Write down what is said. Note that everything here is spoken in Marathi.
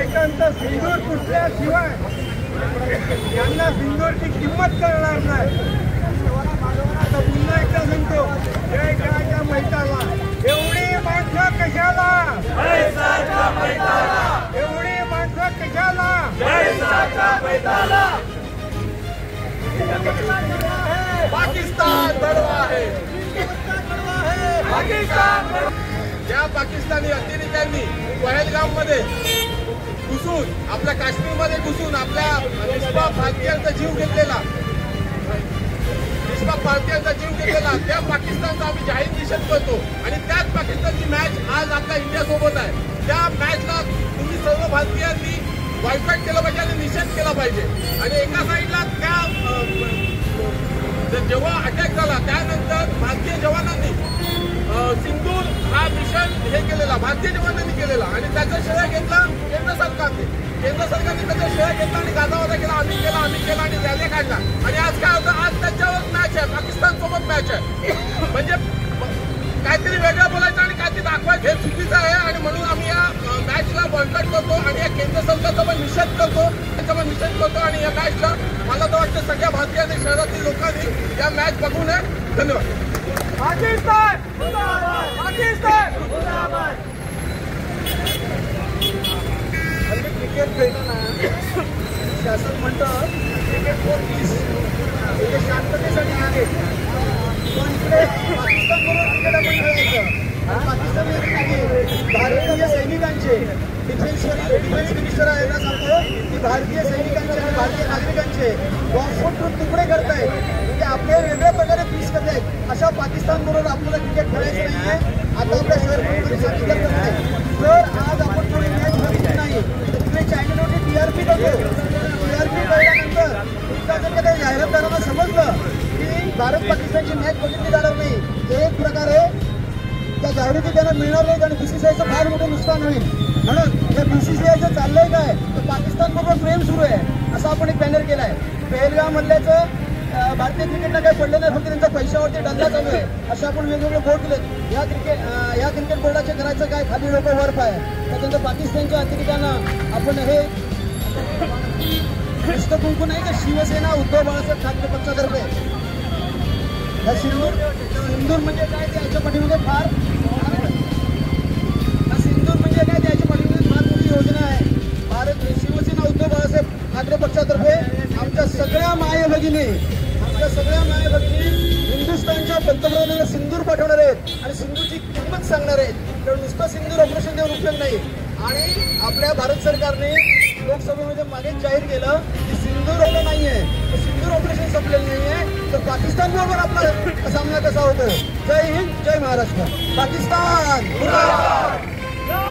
बायकांचा सिंदूर पुसल्याशिवाय यांना सिंदूरची किंमत कळणार नाही। आता पुन्हा एकदा सांगतो, जय कराच्या मैताला एवढी माणसं कशाला, एवढी माणसं कशाला, पाकिस्तान बडवा है, पाकिस्तान। ज्या पाकिस्तानी अतिरेक्यांनी पहलगाम मध्ये घुसून आपल्या काश्मीरमध्ये घुसून आपल्या निष्पाप भारतीयांचा जीव घेतलेला, त्या पाकिस्तानचा आम्ही जाहीर निषेध करतो। आणि त्याच पाकिस्तानची मॅच आज आपल्या इंडिया सोबत आहे। त्या मॅचला तुम्ही सर्व भारतीयांनी बॉयकॉट केलं पाहिजे आणि निषेध केला पाहिजे। आणि एका साईडला त्या जेव्हा अटॅक झाला त्यानंतर भारतीय जवानांनी सिंदूर हा मिशन हे केलेला, भारतीय जवानांनी केलेला आणि त्याचा श्रेय घेतला केंद्र सरकारने। केंद्र सरकारने त्याचा श्रेय घेतला आणि गाजावाजा केला, आम्ही केला आणि रॅली काढला। आणि आज काय होतं, आज त्याच्यावर मॅच आहे, पाकिस्तान सोबत मॅच आहे। म्हणजे काहीतरी वेगळं बोलायचं आणि काहीतरी दाखवायचं हे चुकीचं आहे। आणि म्हणून आम्ही या मॅचला बॉयकॉट करतो आणि या केंद्र सरकारचा पण निषेध करतो, त्याचा पण निषेध करतो। आणि या मॅचला मला तर वाटतं सगळ्या भारतीय आणि शहरातील लोकांनी या मॅच बघू नये। धन्यवाद। पाकिस्तान पाकिस्तान क्रिकेट खेळताना शासन म्हणतं क्रिकेट फॉर पीस, म्हणजे शांततेसाठी आहे। पण इकडे पाकिस्तान बरोबर क्रिकेट आपण खेळायचं, पाकिस्तान भारतीय सैनिकांचे डिफेन्स मिनिस्टर आहे ना सांगतो की भारतीय सैनिकांचे आणि भारतीय नागरिकांचे बॉम्बस्फोट तुकडे करतायत, म्हणजे आपले वेगळ्या प्रकारे पीस करतायत। अशा पाकिस्तान बरोबर आपल्याला क्रिकेट खेळायचं नाहीये। आता आपल्या शहरामध्ये सांगितलं जर आज आपण थोडी मॅच बघितली नाही तर तिकडे चायनाने TRP करतो। TRP कळल्यानंतर तुमचा जर का त्या जाहिरातदारांना समजलं की भारत पाकिस्तानची मॅच बघितली जाणार नाही, हे एक प्रकारे त्या जाहिराती त्यांना मिळणार नाहीत आणि BCCIचं फार मोठं नुकसान होईल। म्हणून या BCCIचं चाललंय काय तर पाकिस्तान बरोबर प्रेम सुरू आहे असं आपण एक बॅनर केला आहे। पहलगाम मधल्याचं भारतीय क्रिकेटला काही पडलं नाही, फक्त त्यांच्या पैशावरती डल्ला चालू आहे असे आपण वेगवेगळे बोर्ड दिलेत। या क्रिकेट बोर्डाचे करायचं काय, खाली लोक वर पाय। त्याच्यानंतर पाकिस्तानच्या अतिरेक्यांना आपण हे कुंकू नाही का शिवसेना उद्धव बाळासाहेब ठाकरे पक्षातर्फे सिंदूर म्हणजे काय त्याच्या पाठीमध्ये फार सिंदूर म्हणजे काय त्याच्या पाठीमध्ये फार मोठी योजना आहे। भारत शिवसेना उद्धव बाळासाहेब ठाकरे पक्षातर्फे आमच्या सगळ्या माय भगिनी हिंदुस्थानच्या पंतप्रधानांना सिंदूर पाठवणार आहेत आणि सिंदूरची किंमत सांगणार आहेत। तर नुसतं सिंदूर ऑपरेशन देऊन उपयोग नाही। आणि आपल्या भारत सरकारने लोकसभेमध्ये मागेच जाहीर केलं की सिंदूर आलं नाहीये, सिंदूर ऑपरेशन संपलेलं नाहीये, तर पाकिस्तान बरोबर आपला सामना कसा होतो। जय हिंद, जय महाराष्ट्र, पाकिस्तान।